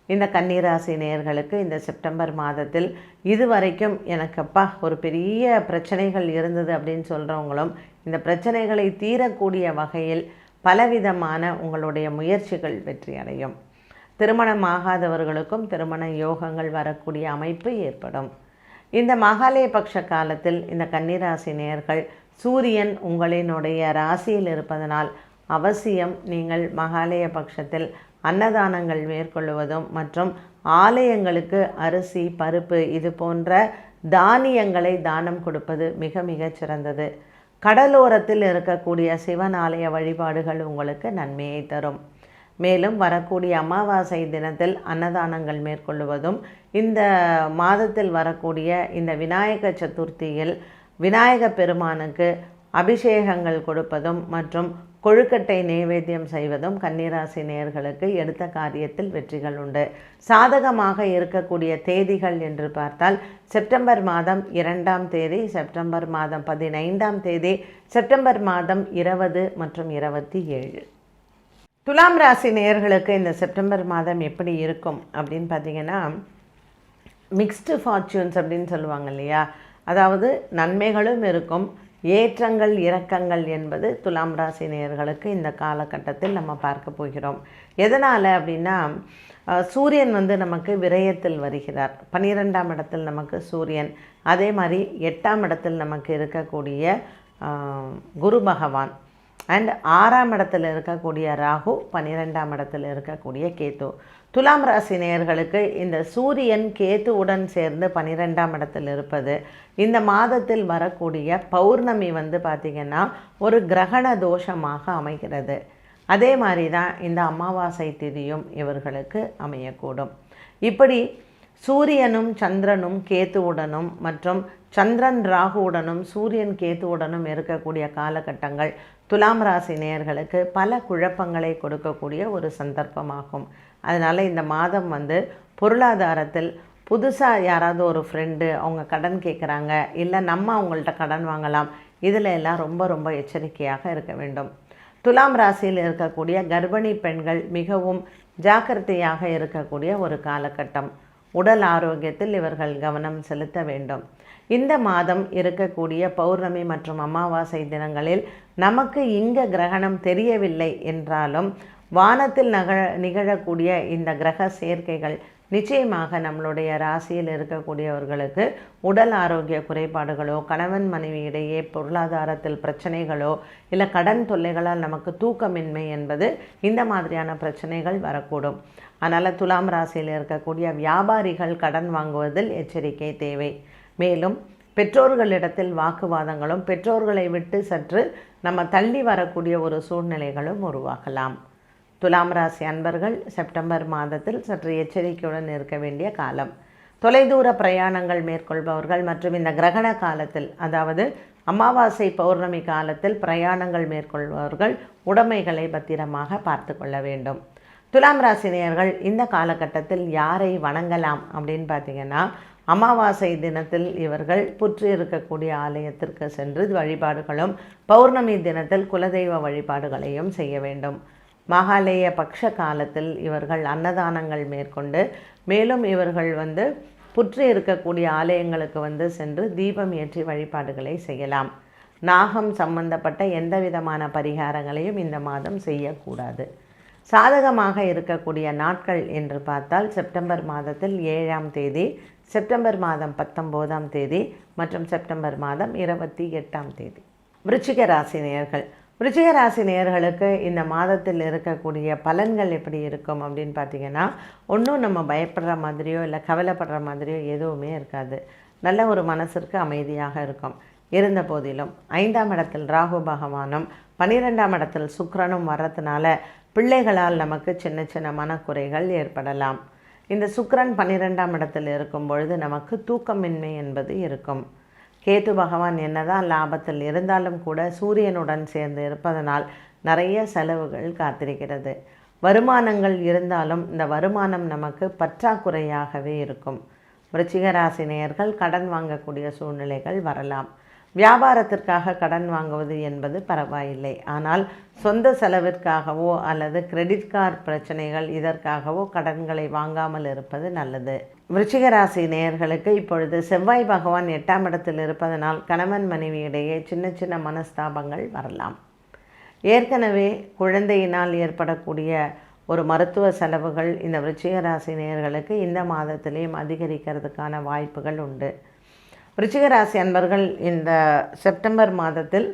இந்த கன்னிராசி நேயர்களுக்கு இந்த செப்டம்பர் மாதத்தில் இதுவரைக்கும் எனக்கப்பா ஒரு பெரிய பிரச்சனைகள் இருந்தது அப்படின்னு சொல்கிறவங்களும் இந்த பிரச்சனைகளை தீரக்கூடிய வகையில் பலவிதமான உங்களுடைய முயற்சிகள் வெற்றி அடையும். திருமணமாகாதவர்களுக்கும் திருமண யோகங்கள் வரக்கூடிய அமைப்பு ஏற்படும். இந்த மகாலய பட்ச காலத்தில் இந்த கன்னிராசி நேயர்கள் சூரியன் உங்களினுடைய ராசியில் இருப்பதனால் அவசியம் நீங்கள் மகாலய பட்சத்தில் அன்னதானங்கள் மேற்கொள்வதும் மற்றும் ஆலயங்களுக்கு அரிசி பருப்பு இது போன்ற தானியங்களை தானம் கொடுப்பது மிக மிகச் சிறந்தது. கடலோரத்தில் இருக்கக்கூடிய சிவன் ஆலய வழிபாடுகள் உங்களுக்கு நன்மையை தரும். மேலும் வரக்கூடிய அமாவாசை தினத்தில் அன்னதானங்கள் மேற்கொள்வதும் இந்த மாதத்தில் வரக்கூடிய இந்த விநாயக சதுர்த்தியில் விநாயக பெருமானுக்கு அபிஷேகங்கள் கொடுப்பதும் மற்றும் கொழுக்கட்டை நைவேத்தியம் செய்வதும் கன்னிராசி நேயர்களுக்கு எடுத்த காரியத்தில் வெற்றிகள் உண்டு. சாதகமாக இருக்கக்கூடிய தேதிகள் என்று பார்த்தால் செப்டம்பர் மாதம் 2ஆம் தேதி, செப்டம்பர் மாதம் 15ஆம் தேதி, செப்டம்பர் மாதம் 20 மற்றும் 27. துலாம் ராசி நேயர்களுக்கு இந்த செப்டம்பர் மாதம் எப்படி இருக்கும் அப்படின்னு பார்த்தீங்கன்னா, மிக்ஸ்டு ஃபார்ச்சூன்ஸ் அப்படின்னு சொல்லுவாங்க இல்லையா, அதாவது நன்மைகளும் இருக்கும், ஏற்றங்கள் இறக்கங்கள் என்பது துலாம் ராசி நேயர்களுக்கு இந்த காலகட்டத்தில் நம்ம பார்க்க போகிறோம். எதனால் அப்படின்னா, சூரியன் நமக்கு விரயத்தில் வருகிறார். 12ஆம் இடத்தில் நமக்கு சூரியன், அதே மாதிரி 8ஆம் இடத்தில் நமக்கு இருக்கக்கூடிய குரு பகவான் அண்ட் 6ஆம் இடத்தில் இருக்கக்கூடிய ராகு, 12ஆம் இடத்தில் இருக்கக்கூடிய கேது. துலாம் ராசி நேயர்களுக்கு இந்த சூரியன் கேதுவுடன் சேர்ந்து 12ஆம் இடத்தில் இருப்பது இந்த மாதத்தில் வரக்கூடிய பௌர்ணமி பார்த்திங்கன்னா ஒரு கிரகண தோஷமாக அமைகிறது. அதே மாதிரி தான் இந்த அமாவாசை திதியும் இவர்களுக்கு அமையக்கூடும். இப்படி சூரியனும் சந்திரனும் கேதுவுடனும் மற்றும் சந்திரன் ராகுவுடனும் சூரியன் கேதுவுடனும் இருக்கக்கூடிய காலகட்டங்கள் துலாம் ராசி நேயர்களுக்கு பல குழப்பங்களை கொடுக்கக்கூடிய ஒரு சந்தர்ப்பமாகும். அதனால் இந்த மாதம் பொருளாதாரத்தில் புதுசாக யாராவது ஒரு ஃப்ரெண்டு அவங்க கடன் கேட்குறாங்க, இல்லை நம்ம அவங்கள்ட்ட கடன் வாங்கலாம், இதில் எல்லாம் ரொம்ப ரொம்ப எச்சரிக்கையாக இருக்க வேண்டும். துலாம் ராசியில் இருக்கக்கூடிய கர்ப்பிணி பெண்கள் மிகவும் ஜாக்கிரதையாக இருக்கக்கூடிய ஒரு காலகட்டம். உடல் ஆரோக்கியத்தில் இவர்கள் கவனம் செலுத்த வேண்டும். இந்த மாதம் இருக்கக்கூடிய பௌர்ணமி மற்றும் அமாவாசை தினங்களில் நமக்கு இங்கே கிரகணம் தெரியவில்லை என்றாலும் வானத்தில் நிகழக்கூடிய இந்த கிரக சேர்க்கைகள் நிச்சயமாக நம்மளுடைய ராசியில் இருக்கக்கூடியவர்களுக்கு உடல் ஆரோக்கிய குறைபாடுகளோ, கணவன் மனைவி இடையே பொருளாதாரத்தில் பிரச்சனைகளோ, இல்லை கடன் தொல்லைகளால் நமக்கு தூக்கமின்மை என்பது இந்த மாதிரியான பிரச்சனைகள் வரக்கூடும். அதனால் துலாம் ராசியில் இருக்கக்கூடிய வியாபாரிகள் கடன் வாங்குவதில் எச்சரிக்கை தேவை. மேலும் பெற்றோர்களிடத்தில் வாக்குவாதங்களும் பெற்றோர்களை விட்டு சற்று நம்ம தள்ளி வரக்கூடிய ஒரு சூழ்நிலைகளும் உருவாகலாம். துலாம் ராசி அன்பர்கள் செப்டம்பர் மாதத்தில் சற்று எச்சரிக்கையுடன் இருக்க வேண்டிய காலம். தொலைதூர பிரயாணங்கள் மேற்கொள்பவர்கள் மற்றும் இந்த கிரகண காலத்தில், அதாவது அமாவாசை பௌர்ணமி காலத்தில் பிரயாணங்கள் மேற்கொள்பவர்கள் உடைமைகளை பத்திரமாக பார்த்து கொள்ள வேண்டும். துலாம் ராசி நேயர்கள் இந்த காலகட்டத்தில் யாரை வணங்கலாம் அப்படின்னு பார்த்தீங்கன்னா, அமாவாசை தினத்தில் இவர்கள் புற்று இருக்கக்கூடிய ஆலயத்திற்கு சென்று வழிபாடுகளும், பௌர்ணமி தினத்தில் குலதெய்வ வழிபாடுகளையும் செய்ய வேண்டும். மகாலய பக்ஷ காலத்தில் இவர்கள் அன்னதானங்கள் மேற்கொண்டு, மேலும் இவர்கள் புற்று இருக்கக்கூடிய ஆலயங்களுக்கு சென்று தீபம் ஏற்றி வழிபாடுகளை செய்யலாம். நாகம் சம்பந்தப்பட்ட எந்த விதமான பரிகாரங்களையும் இந்த மாதம் செய்யக்கூடாது. சாதகமாக இருக்கக்கூடிய நாட்கள் என்று பார்த்தால் செப்டம்பர் மாதத்தில் 7ஆம் தேதி, செப்டம்பர் மாதம் 19ஆம் தேதி மற்றும் செப்டம்பர் மாதம் 28ஆம் தேதி. விருச்சிக ராசி நேயர்கள், விருச்சிக ராசி நேயர்களுக்கு இந்த மாதத்தில் இருக்கக்கூடிய பலன்கள் எப்படி இருக்கும் அப்படின்னு பார்த்தீங்கன்னா, ஒன்றும் நம்ம பயப்படுற மாதிரியோ இல்லை கவலைப்படுற மாதிரியோ எதுவுமே இருக்காது. நல்ல ஒரு மனசிற்கு அமைதியாக இருக்கும். இருந்த போதிலும் 5ஆம் இடத்தில் ராகு பகவானும் 12ஆம் இடத்தில் சுக்கிரனும் வர்றதுனால பிள்ளைகளால் நமக்கு சின்ன சின்ன மனக்குறைகள் ஏற்படலாம். இந்த சுக்கிரன் 12ஆம் இடத்தில் இருக்கும் பொழுது நமக்கு தூக்கமின்மை என்பது இருக்கும். கேது பகவான் என்னதான் லாபத்தில் இருந்தாலும் கூட சூரியனுடன் சேர்ந்து இருப்பதனால் நிறைய செலவுகள் காத்திருக்கிறது. வருமானங்கள் இருந்தாலும் இந்த வருமானம் நமக்கு பற்றாக்குறையாகவே இருக்கும். விருச்சிக ராசி நேயர்கள் கடன் வாங்கக்கூடிய சூழ்நிலைகள் வரலாம். வியாபாரத்திற்காக கடன் வாங்குவது என்பது பரவாயில்லை. ஆனால் சொந்த செலவிற்காகவோ அல்லது கிரெடிட் கார்டு பிரச்சனைகள் இதற்காகவோ கடன்களை வாங்காமல் இருப்பது நல்லது. விருச்சிக ராசி நேயர்களுக்கு இப்பொழுது செவ்வாய் பகவான் 8ஆம் இடத்தில் இருப்பதனால் கணவன் மனைவி இடையே சின்ன சின்ன மனஸ்தாபங்கள் வரலாம். ஏற்கனவே குழந்தையினால் ஏற்படக்கூடிய ஒரு மருத்துவ செலவுகள் இந்த விருச்சிக ராசி நேயர்களுக்கு இந்த மாதத்திலேயும் அதிகரிக்கிறதுக்கான வாய்ப்புகள் உண்டு. விருச்சிக ராசி அன்பர்கள் இந்த செப்டம்பர் மாதத்தில்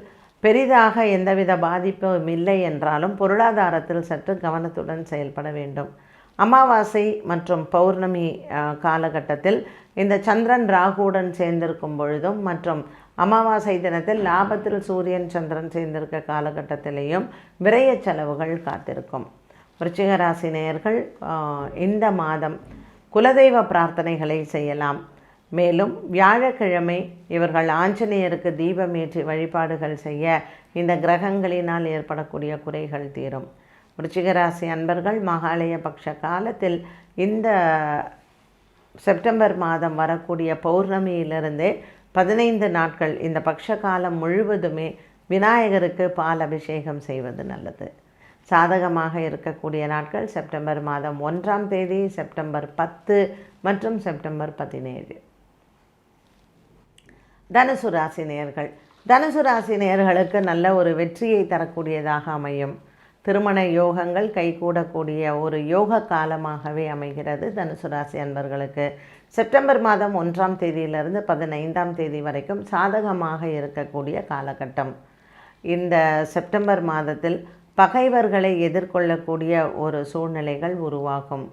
பெரிதாக எந்தவித பாதிப்பும் இல்லை என்றாலும் பொருளாதாரத்தில் சற்று கவனத்துடன் செயல்பட வேண்டும். அமாவாசை மற்றும் பௌர்ணமி காலகட்டத்தில் இந்த சந்திரன் ராகுவுடன் சேர்ந்திருக்கும் பொழுதும் மற்றும் அமாவாசை தினத்தில் லாபத்தில் சூரியன் சந்திரன் சேர்ந்திருக்க காலகட்டத்திலேயும் விரய செலவுகள் காத்திருக்கும். விருச்சிக ராசி நேயர்கள் இந்த மாதம் குலதெய்வ பிரார்த்தனைகளை செய்யலாம். மேலும் வியாழக்கிழமை இவர்கள் ஆஞ்சநேயருக்கு தீபமேற்றி வழிபாடுகள் செய்ய இந்த கிரகங்களினால் ஏற்படக்கூடிய குறைகள் தீரும். விருச்சிக ராசி அன்பர்கள் மகாலய பட்ச காலத்தில் இந்த செப்டம்பர் மாதம் வரக்கூடிய பௌர்ணமியிலிருந்தே 15 நாட்கள் இந்த பட்ச காலம் முழுவதுமே விநாயகருக்கு பால் அபிஷேகம் செய்வது நல்லது. சாதகமாக இருக்கக்கூடிய நாட்கள் செப்டம்பர் மாதம் 1ஆம் தேதி, செப்டம்பர் 10 மற்றும் செப்டம்பர் 17. தனுசு ராசி நேயர்கள். தனுசு ராசி நேயர்களுக்கு நல்ல ஒரு வெற்றியை தரக்கூடியதாக அமையும். திருமண யோகங்கள் கைகூடக்கூடிய ஒரு யோக காலமாகவே அமைகிறது தனுசு ராசி அன்பர்களுக்கு. செப்டம்பர் மாதம் 1ஆம் தேதியிலிருந்து 15ஆம் தேதி வரைக்கும் சாதகமாக இருக்கக்கூடிய காலகட்டம். இந்த செப்டம்பர் மாதத்தில் பகைவர்களை எதிர்கொள்ளக்கூடிய ஒரு சூழ்நிலைகள் உருவாகும்.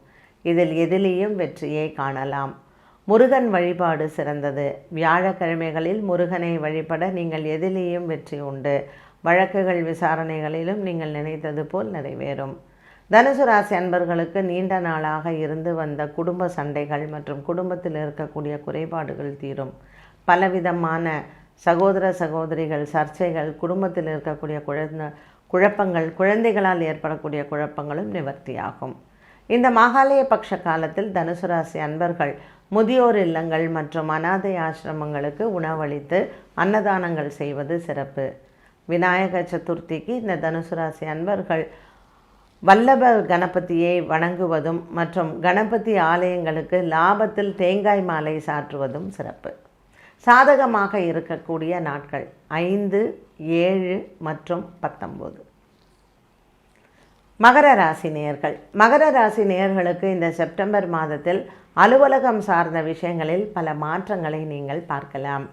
இதில் எதிலேயும் வெற்றியை காணலாம். முருகன் வழிபாடு சிறந்தது. வியாழக்கிழமைகளில் முருகனை வழிபட நீங்கள் எதிலேயும் வெற்றி உண்டு. வழக்குகள் விசாரணைகளிலும் நீங்கள் நினைத்தது போல் நிறைவேறும். தனுசு ராசி அன்பர்களுக்கு நீண்ட நாளாக இருந்து வந்த குடும்ப சண்டைகள் மற்றும் குடும்பத்தில் இருக்கக்கூடிய குறைபாடுகள் தீரும். பலவிதமான சகோதர சகோதரிகள் சர்ச்சைகள், குடும்பத்தில் இருக்கக்கூடிய குழப்பங்கள், குழந்தைகளால் ஏற்படக்கூடிய குழப்பங்களும் நிவர்த்தியாகும். இந்த மகாலய பட்ச காலத்தில் தனுசு ராசி அன்பர்கள் முதியோர் இல்லங்கள் மற்றும் அனாதை ஆசிரமங்களுக்கு உணவளித்து அன்னதானங்கள் செய்வது சிறப்பு. விநாயக சதுர்த்திக்கு இந்த தனுசு ராசி அன்பர்கள் வல்லப கணபதியை வணங்குவதும் மற்றும் கணபதி ஆலயங்களுக்கு லாபத்தில் தேங்காய் மாலை சாற்றுவதும் சிறப்பு. சாதகமாக இருக்கக்கூடிய நாட்கள் 5, 7 மற்றும் 19. மகர ராசி நேயர்கள். மகர ராசி நேயர்களுக்கு இந்த செப்டம்பர் மாதத்தில் அலுவலகம் சார்ந்த விஷயங்களில் பல மாற்றங்களை நீங்கள் பார்க்கலாம்.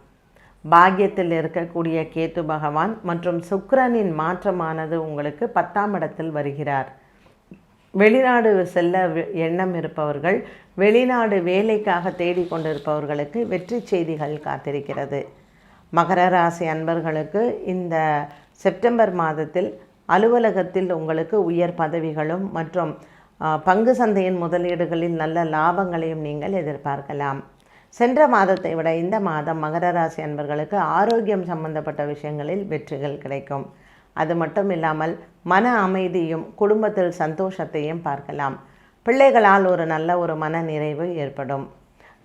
பாக்கியத்தில் இருக்கக்கூடிய கேத்து பகவான் மற்றும் சுக்கிரனின் மாற்றமானது உங்களுக்கு 10ஆம் இடத்தில் வருகிறார். வெளிநாடு செல்ல எண்ணம் இருப்பவர்கள், வெளிநாடு வேலைக்காக தேடிக்கொண்டிருப்பவர்களுக்கு வெற்றி செய்திகள் காத்திருக்கிறது. மகர ராசி அன்பர்களுக்கு இந்த செப்டம்பர் மாதத்தில் அலுவலகத்தில் உங்களுக்கு உயர் பதவிகளும் மற்றும் பங்கு சந்தையின் முதலீடுகளில் நல்ல லாபங்களையும் நீங்கள் எதிர்பார்க்கலாம். சென்ற மாதத்தை விட இந்த மாதம் மகர ராசி அன்பர்களுக்கு ஆரோக்கியம் சம்பந்தப்பட்ட விஷயங்களில் வெற்றிகள் கிடைக்கும். அது மட்டும் இல்லாமல் மன அமைதியும் குடும்பத்தில் சந்தோஷத்தையும் பார்க்கலாம். பிள்ளைகளால் ஒரு நல்ல ஒரு மன நிறைவு ஏற்படும்.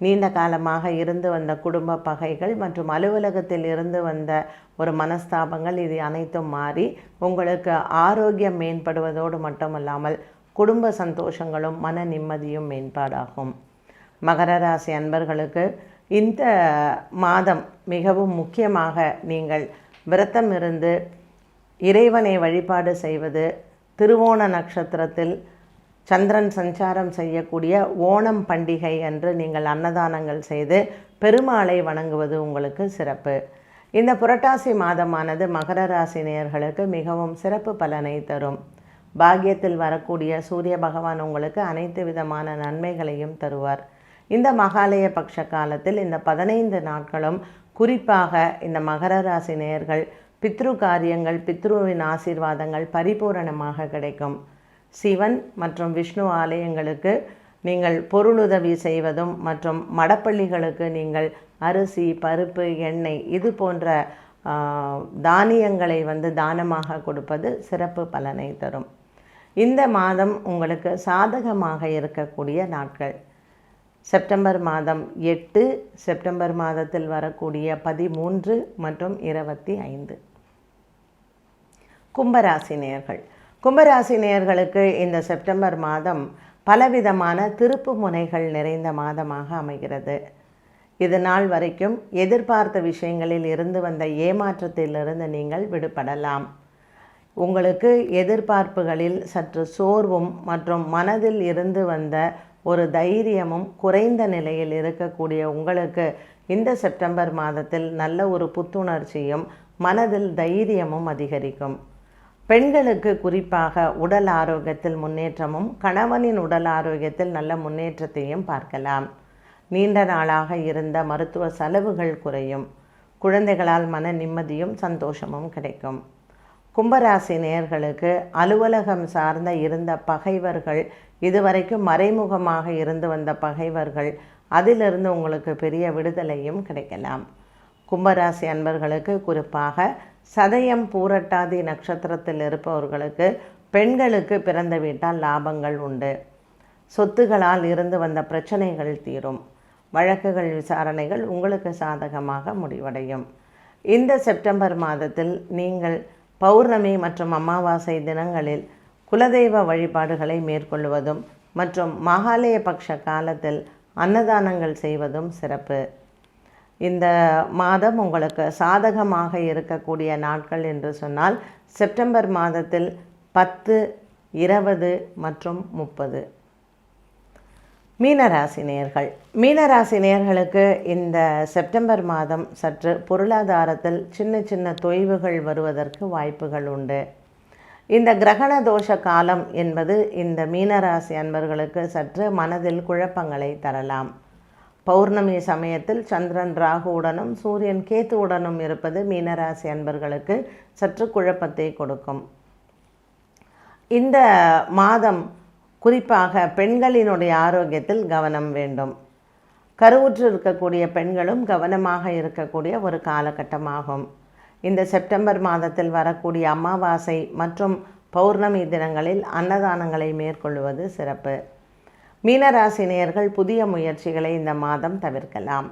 நீண்ட காலமாக இருந்து வந்த குடும்ப பகைகள் மற்றும் அலுவலகத்தில் இருந்து வந்த ஒரு மனஸ்தாபங்கள் இது அனைத்தும் மாறி உங்களுக்கு ஆரோக்கியம் மேம்படுவதோடு மட்டுமல்லாமல் குடும்ப சந்தோஷங்களும் மன நிம்மதியும் மேம்பாடாகும். மகர ராசி அன்பர்களுக்கு இந்த மாதம் மிகவும் முக்கியமாக நீங்கள் விரதம் இருந்து இறைவனை வழிபாடு செய்வது, திருவோண நட்சத்திரத்தில் சந்திரன் சஞ்சாரம் செய்யக்கூடிய ஓணம் பண்டிகை அன்று நீங்கள் அன்னதானங்கள் செய்து பெருமாளை வணங்குவது உங்களுக்கு சிறப்பு. இந்த புரட்டாசி மாதமானது மகர ராசி நேயர்களுக்கு மிகவும் சிறப்பு பலனை தரும். பாக்கியத்தில் வரக்கூடிய சூரிய பகவான் உங்களுக்கு அனைத்து விதமான நன்மைகளையும் தருவார். இந்த மகாலய பட்ச காலத்தில் இந்த 15 நாட்களும் குறிப்பாக இந்த மகர ராசி நேயர்கள் பித்ரு காரியங்கள், பித்ருவின் ஆசீர்வாதங்கள் பரிபூரணமாக கிடைக்கும். சிவன் மற்றும் விஷ்ணு ஆலயங்களுக்கு நீங்கள் பொருளுதவி செய்வதும் மற்றும் மடப்பள்ளிகளுக்கு நீங்கள் அரிசி, பருப்பு, எண்ணெய் இது போன்ற தானியங்களை தானமாக கொடுப்பது சிறப்பு பலனை தரும். இந்த மாதம் உங்களுக்கு சாதகமாக இருக்கக்கூடிய நாட்கள் செப்டம்பர் மாதம் 8, செப்டம்பர் மாதத்தில் வரக்கூடிய 13 மற்றும் 25. கும்பராசி நேயர்கள். கும்பராசி நேயர்களுக்கு இந்த செப்டம்பர் மாதம் பலவிதமான திருப்பு முனைகள் நிறைந்த மாதமாக அமைகிறது. இது நாள் வரைக்கும் எதிர்பார்த்த விஷயங்களில் இருந்து வந்த ஏமாற்றத்திலிருந்து நீங்கள் விடுபடலாம். உங்களுக்கு எதிர்பார்ப்புகளில் சற்று சோர்வும் மற்றும் மனதில் இருந்து வந்த ஒரு தைரியமும் குறைந்த நிலையில் இருக்கக்கூடிய உங்களுக்கு இந்த செப்டம்பர் மாதத்தில் நல்ல ஒரு புத்துணர்ச்சியும் மனதில் தைரியமும் அதிகரிக்கும். பெண்களுக்கு குறிப்பாக உடல் ஆரோக்கியத்தில் முன்னேற்றமும் கணவனின் உடல் ஆரோக்கியத்தில் நல்ல முன்னேற்றத்தையும் பார்க்கலாம். நீண்ட நாளாக இருந்த மருத்துவ செலவுகள் குறையும். குழந்தைகளால் மன நிம்மதியும் சந்தோஷமும் கிடைக்கும். கும்பராசி நேயர்களுக்கு அலுவலகம் சார்ந்த இருந்த பகைவர்கள், இதுவரைக்கும் மறைமுகமாக இருந்து வந்த பகைவர்கள், அதிலிருந்து உங்களுக்கு பெரிய விடுதலையும் கிடைக்கலாம். கும்பராசி அன்பர்களுக்கு குறிப்பாக சதயம் பூரட்டாதி நட்சத்திரத்தில் இருப்பவர்களுக்கு பெண்களுக்கு பிறந்த வீட்டால் லாபங்கள் உண்டு. சொத்துகளால் இருந்து வந்த பிரச்சனைகள் தீரும். வழக்குகள் விசாரணைகள் உங்களுக்கு சாதகமாக முடிவடையும். இந்த செப்டம்பர் மாதத்தில் நீங்கள் பௌர்ணமி மற்றும் அமாவாசை தினங்களில் குலதெய்வ வழிபாடுகளை மேற்கொள்வதும் மற்றும் மகாலய பட்ச காலத்தில் அன்னதானங்கள் செய்வதும் சிறப்பு. இந்த மாதம் உங்களுக்கு சாதகமாக இருக்கக்கூடிய நாட்கள் என்று சொன்னால் செப்டம்பர் மாதத்தில் 10, 20 மற்றும் 30. மீனராசி நேயர்கள். மீனராசி நேயர்களுக்கு இந்த செப்டம்பர் மாதம் சற்று பொருளாதாரத்தில் சின்ன சின்ன தொய்வுகள் வருவதற்கு வாய்ப்புகள் உண்டு. இந்த கிரகண தோஷ காலம் என்பது இந்த மீனராசி அன்பர்களுக்கு சற்று மனதில் குழப்பங்களை தரலாம். பௌர்ணமி சமயத்தில் சந்திரன் ராகுவுடனும் சூரியன் கேத்துவுடனும் இருப்பது மீனராசி அன்பர்களுக்கு சற்று குழப்பத்தை கொடுக்கும். இந்த மாதம் குறிப்பாக பெண்களினுடைய ஆரோக்கியத்தில் கவனம் வேண்டும். கருவுற்று இருக்கக்கூடிய பெண்களும் கவனமாக இருக்கக்கூடிய ஒரு காலகட்டமாகும். இந்த செப்டம்பர் மாதத்தில் வரக்கூடிய அமாவாசை மற்றும் பௌர்ணமி தினங்களில் அன்னதானங்களை மேற்கொள்வது சிறப்பு. மீனராசி நேயர்கள் புதிய முயற்சிகளை இந்த மாதம் தவிர்க்கலாம்.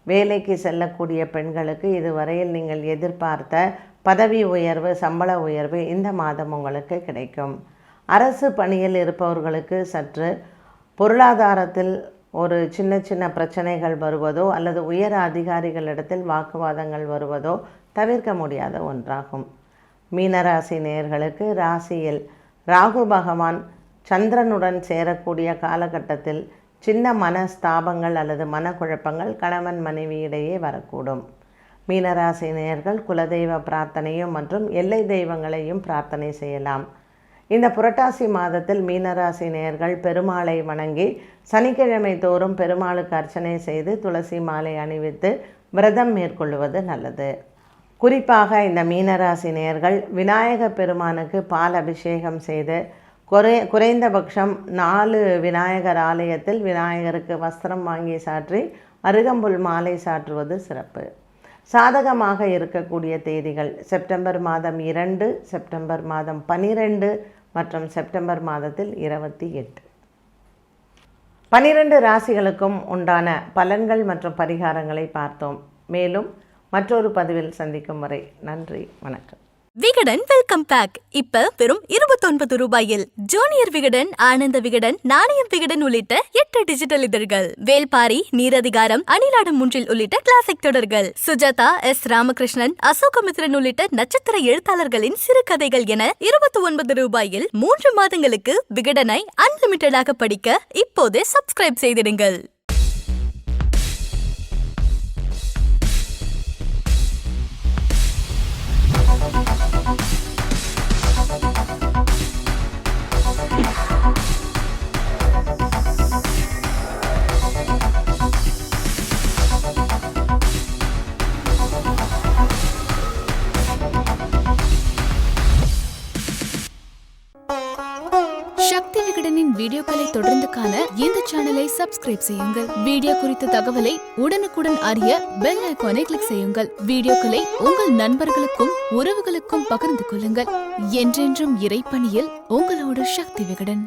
வேலைக்கு செல்லக்கூடிய பெண்களுக்கு இதுவரையில் நீங்கள் எதிர்பார்த்த பதவி உயர்வு, சம்பள உயர்வு இந்த மாதம் உங்களுக்கு கிடைக்கும். அரசு பணியில் இருப்பவர்களுக்கு சற்று பொருளாதாரத்தில் ஒரு சின்ன சின்ன பிரச்சனைகள் வருவதோ அல்லது உயர் அதிகாரிகளிடத்தில் வாக்குவாதங்கள் வருவதோ தவிர்க்க முடியாத ஒன்றாகும். மீனராசி நேயர்களுக்கு ராசியில் ராகு பகவான் சந்திரனுடன் சேரக்கூடிய காலகட்டத்தில் சின்ன மனஸ்தாபங்கள் அல்லது மனக்குழப்பங்கள் கணவன் மனைவி இடையே வரக்கூடும். மீனராசி நேயர்கள் குலதெய்வ பிரார்த்தனையும் மற்றும் எல்லை தெய்வங்களையும் பிரார்த்தனை செய்யலாம். இந்த புரட்டாசி மாதத்தில் மீனராசி நேயர்கள் பெருமாளை வணங்கி சனிக்கிழமை தோறும் பெருமாளுக்கு அர்ச்சனை செய்து துளசி மாலை அணிவித்து விரதம் மேற்கொள்வது நல்லது. குறிப்பாக இந்த மீனராசி நேயர்கள் விநாயக பெருமானுக்கு பால் அபிஷேகம் செய்து குறைந்தபட்சம் 4 விநாயகர் ஆலயத்தில் விநாயகருக்கு வஸ்திரம் வாங்கி சாற்றி அருகம்புல் மாலை சாற்றுவது சிறப்பு. சாதகமாக இருக்கக்கூடிய தேதிகள் செப்டம்பர் மாதம் 2, செப்டம்பர் மாதம் 12 மற்றும் செப்டம்பர் மாதத்தில் 28. 12 ராசிகளுக்கும் உண்டான பலன்கள் மற்றும் பரிகாரங்களை பார்த்தோம். மேலும் மற்றொரு பதிவில் சந்திக்கும் வரை நன்றி, வணக்கம். விகடன் வெல்கம் பேக் இப்ப வெறும் 29 ரூபாயில் ஜூனியர் விகடன், ஆனந்த விகடன், நாணயம் விகடன் உள்ளிட்ட 8 டிஜிட்டல் இதழ்கள், வேல்பாரி, நீரதிகாரம், அணிலாடும் முன்றில் உள்ளிட்ட கிளாசிக் தொடர்கள், சுஜாதா, எஸ். ராமகிருஷ்ணன், அசோகமித்ரன் உள்ளிட்ட நட்சத்திர எழுத்தாளர்களின் சிறுகதைகள் என 29 ரூபாயில் 3 மாதங்களுக்கு விகடனை அன்லிமிட்டடாக படிக்க இப்போதே சப்ஸ்கிரைப் செய்திடுங்கள். சக்தி விகடனின் வீடியோக்களை தொடர்ந்து காண இந்த சேனலை சப்ஸ்கிரைப் செய்யுங்கள். வீடியோ குறித்த தகவலை உடனுக்குடன் அறிய பெல் ஐகானை கிளிக் செய்யுங்கள். வீடியோக்களை உங்கள் நண்பர்களுக்கும் உறவுகளுக்கும் பகிர்ந்து கொள்ளுங்கள். என்றென்றும் இறைப்பணியில் உங்களோடு சக்தி விகடன்.